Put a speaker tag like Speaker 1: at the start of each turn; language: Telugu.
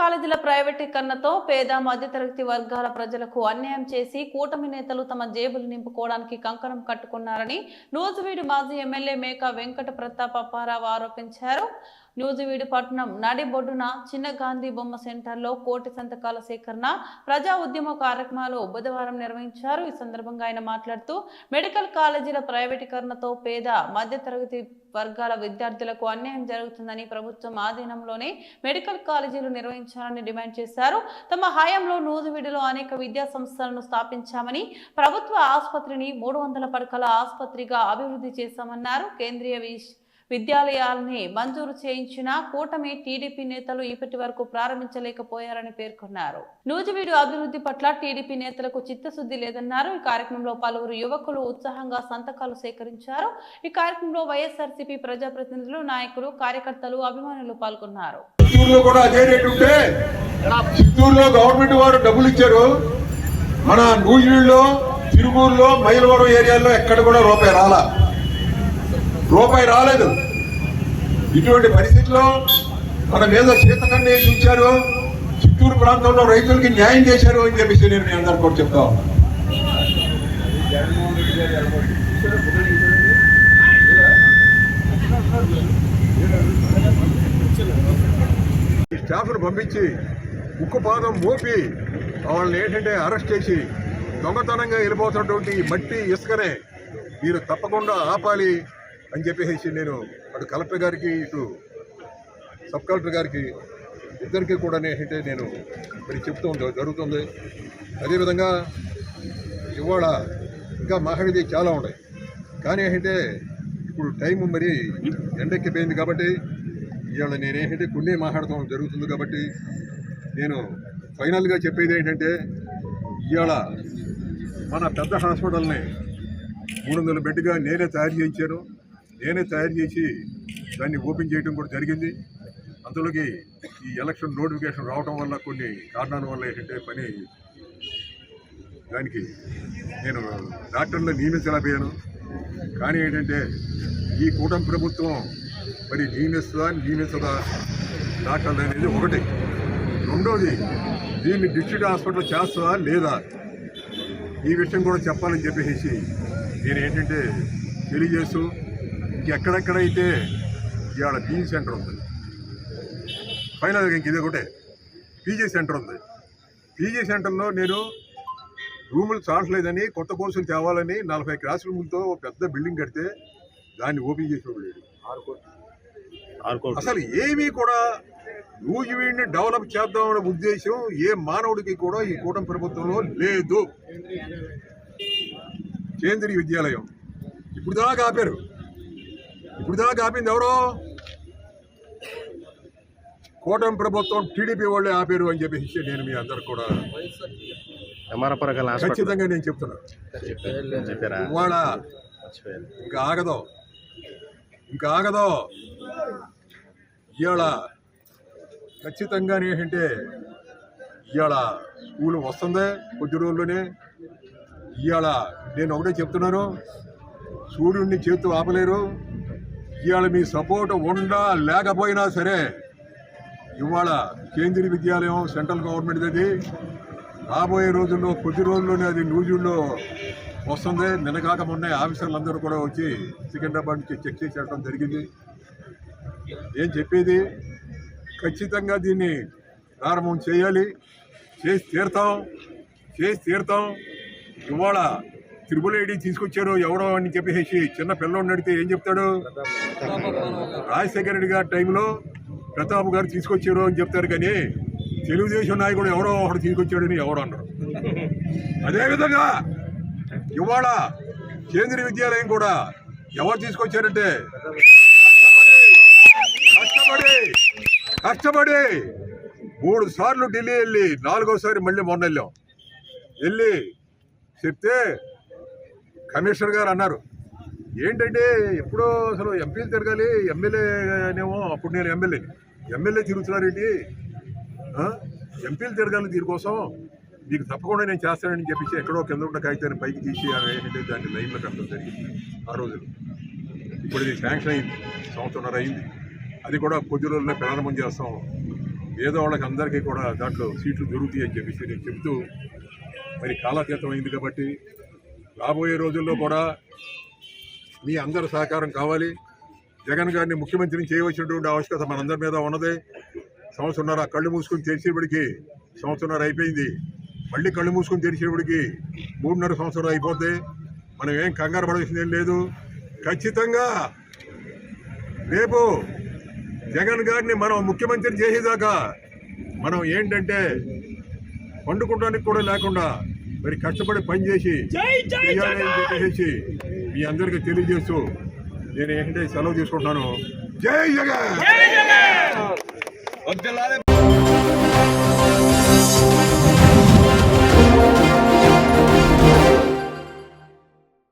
Speaker 1: కాలేజీల ప్రైవేటీకరణతో పేద మధ్యతరగతి వర్గాల ప్రజలకు అన్యాయం చేసి కూటమి నేతలు తమ జేబులు నింపుకోవడానికి కంకణం కట్టుకున్నారని నూజివీడు మాజీ ఎమ్మెల్యే మేకా వెంకట ప్రతాప్ అప్పారావు ఆరోపించారు. నూజివీడు పట్టణం నడిబొడ్డున చిన్న గాంధీ బొమ్మ సెంటర్లో కోటి సంతకాల సేకరణ ప్రజా ఉద్యమ కార్యక్రమాలు బుధవారం నిర్వహించారు. ఈ సందర్భంగా ఆయన మాట్లాడుతూ మెడికల్ కాలేజీల ప్రైవేటీకరణతో పేద మధ్యతరగతి వర్గాల విద్యార్థులకు అన్యాయం జరుగుతుందని ప్రభుత్వం ఆధీనంలోనే మెడికల్ కాలేజీలు నిర్వహించాలని డిమాండ్ చేశారు. తమ హయాంలో నూజివీడులో అనేక విద్యా సంస్థలను స్థాపించామని, ప్రభుత్వ ఆసుపత్రిని 300 పడకల ఆసుపత్రిగా అభివృద్ధి చేశామన్నారు. కేంద్రీయ విద్యాలయాల్ని మంజూరు చేయించిన కూటమి టీడీపీ నేతలు ఇప్పటి వరకు ప్రారంభించలేకపోయారని పేర్కొన్నారు. నూజివీడు అభివృద్ధి పట్ల టీడీపీ నేతలకు చిత్తశుద్ధి లేదన్నారు. ఈ కార్యక్రమంలో పలువురు యువకులు ఉత్సాహంగా సంతకాలు సేకరించారు. ఈ కార్యక్రమంలో వైఎస్ఆర్సీపీ ప్రజాప్రతినిధులు, నాయకులు, కార్యకర్తలు, అభిమానులు పాల్గొన్నారు.
Speaker 2: చిత్తూరులో గవర్నమెంట్ వారు డబ్బులు ఇచ్చారు. మన నూజివీడులో, తిరుమూరులో, మైలవరం ఏరియాలో ఎక్కడ కూడా రూపాయి రాలేదు. ఇటువంటి పరిస్థితుల్లో మన మీద చేతకన్ను వేసి ఉంచారు. చిత్తూరు ప్రాంతంలో రైతులకి న్యాయం చేశారు అని చెప్పేసి నేను మీ అందరికీ కూడా చెప్తా ఉన్నాను. స్టాఫ్ను పంపించి ఉక్కుపాదం మోపి వాళ్ళని ఏంటంటే అరెస్ట్ చేసి దొంగతనంగా వెళ్ళిపోతున్నటువంటి మట్టి ఇసుకనే మీరు తప్పకుండా ఆపాలి అని చెప్పేసి నేను అటు కలెక్టర్ గారికి, ఇటు సబ్ కలెక్టర్ గారికి ఇద్దరికి కూడా ఏంటంటే నేను మరి చెప్తూ జరుగుతుంది. అదేవిధంగా ఇవాళ ఇంకా మాట్లాడేది చాలా ఉన్నాయి. కానీ ఏంటంటే ఇప్పుడు టైం మరి ఎండెక్కిపోయింది కాబట్టి ఇవాళ నేనేంటంటే కొన్ని మాట్లాడటం జరుగుతుంది కాబట్టి నేను ఫైనల్గా చెప్పేది ఏంటంటే ఇవాళ మన పెద్ద హాస్పిటల్ని 300 బెడ్గా నేనే తయారు చేయించాను. నేనే తయారు చేసి దాన్ని ఓపెన్ చేయడం కూడా జరిగింది. అందులోకి ఈ ఎలక్షన్ నోటిఫికేషన్ రావడం వల్ల కొన్ని కారణాల వల్ల ఏంటంటే పని దానికి నేను డాక్టర్లు నియమించలేకపోయాను. కానీ ఏంటంటే ఈ కూటమి ప్రభుత్వం మరి నియమించదా డాక్టర్లు అనేది ఒకటి. రెండోది, దీన్ని డిస్ట్రిక్ట్ హాస్పిటల్ చేస్తుందా లేదా ఈ విషయం కూడా చెప్పాలని చెప్పేసి నేను ఏంటంటే తెలియజేస్తూ, ఇంకెక్కడెక్కడైతే ఇవాళ పీజీ సెంటర్ ఉంది, ఫైనల్గా ఇంక ఇది ఒకటే పీజీ సెంటర్ ఉంది. పీజీ సెంటర్లో నేను రూములు చాలట్లేదని కొత్త కోర్సులు తేవాలని 40 క్లాస్ రూములతో పెద్ద బిల్డింగ్ కడితే దాన్ని ఓపెన్ చేసేవాడు. అసలు ఏమీ కూడా నూజివీడిని డెవలప్ చేద్దామనే ఉద్దేశం ఏ మానవుడికి కూడా ఈ కూటమి ప్రభుత్వంలో లేదు. కేంద్రీయ విద్యాలయం ఇప్పుడు దాకా ఆపారు. ఇప్పుడు దాకా ఆపింది ఎవరో? కూటమి ప్రభుత్వం, టీడీపీ వాళ్ళే ఆపారు అని చెప్పేసి నేను మీ అందరికి కూడా ఖచ్చితంగా నేను చెప్తున్నా. ఇవాళ ఇంకా ఆగదో ఇవాళ ఖచ్చితంగా ఏంటంటే ఇవాళ స్కూల్ వస్తుంది కొద్ది రోజుల్లోనే. ఇవాళ నేను ఒకటే చెప్తున్నాను, సూర్యుడిని చేతు ఆపలేరు. ఇవాళ మీ సపోర్ట్ ఉండా లేకపోయినా సరే ఇవాళ కేంద్రీయ విద్యాలయం సెంట్రల్ గవర్నమెంట్ అది రాబోయే రోజుల్లో కొద్ది రోజుల్లోనే అది నూజివీడులో వస్తుంది. నిన్నగాక మొన్న ఆఫీసర్లందరూ కూడా వచ్చి సికింద్రాబాద్ నుంచి చెక్ చేసి వెళ్ళడం జరిగింది. ఏం చెప్పేది, ఖచ్చితంగా దీన్ని ప్రారంభం చేయాలి. చేసి తీరుతాం. ఇవాళ త్రిపుల్ తీసుకొచ్చారు ఎవరో అని చెప్పేసి చిన్న పిల్లోడిని అడిగితే ఏం చెప్తాడు? రాజశేఖర రెడ్డి గారి టైంలో ప్రతాప్ గారు తీసుకొచ్చారు అని చెప్తారు. కానీ తెలుగుదేశం నాయకుడు ఎవరో ఒకటి తీసుకొచ్చాడని ఎవరు అన్నారు. అదేవిధంగా ఇవాళ కేంద్రీయ విద్యాలయం కూడా ఎవరు తీసుకొచ్చారంటే కష్టపడి 3 సార్లు ఢిల్లీ వెళ్ళి 4వసారి మళ్ళీ మొన్న వెళ్ళి చెప్తే కమిషనర్ గారు అన్నారు ఏంటంటే ఎప్పుడో అసలు ఎంపీలు తిరగాలి, ఎమ్మెల్యేనేమో అప్పుడు నేను ఎమ్మెల్యే తిరుగుతున్నారేంటి, ఎంపీలు తిరగాలి, దీనికోసం మీకు తప్పకుండా నేను చేస్తానని చెప్పేసి ఎక్కడో కింద ఉన్న కాగితాన్ని పైకి తీసి ఏంటంటే దాన్ని లైన్లో కట్టడం జరిగింది ఆ రోజులు. ఇప్పుడు ఇది శాంక్షన్ అయింది, 1.5 సంవత్సరం అయింది. అది కూడా కొద్ది రోజుల్లో ప్రారంభం చేస్తాం పేదవాళ్ళకి అందరికీ కూడా దాంట్లో సీట్లు దొరుకుతాయి అని చెప్పేసి నేను చెబుతూ మరి కాలాతీతం అయింది కాబట్టి రాబోయే రోజుల్లో కూడా మీ అందరి సహకారం కావాలి. జగన్ గారిని ముఖ్యమంత్రిని చేయవలసినటువంటి ఆవశ్యకత మనందరి మీద ఉన్నది. సంవత్సరంన్నర కళ్ళు మూసుకొని తెరిచేపటికి సంవత్సరంన్నర అయిపోయింది. మళ్ళీ కళ్ళు మూసుకొని తెరిచేపటికి 3.5 సంవత్సరాలు అయిపోతే మనం ఏం కంగారు పడాల్సింది ఏం లేదు. ఖచ్చితంగా రేపు జగన్ గారిని మనం ముఖ్యమంత్రి చేసేదాకా మనం ఏంటంటే వండుకోవడానికి కూడా లేకుండా మరి కష్టపడి పనిచేసి చేయాలని చెప్పేసి మీ అందరికీ తెలియజేస్తూ నేను ఏంటంటే సెలవు తీసుకుంటున్నాను. జై జగన్.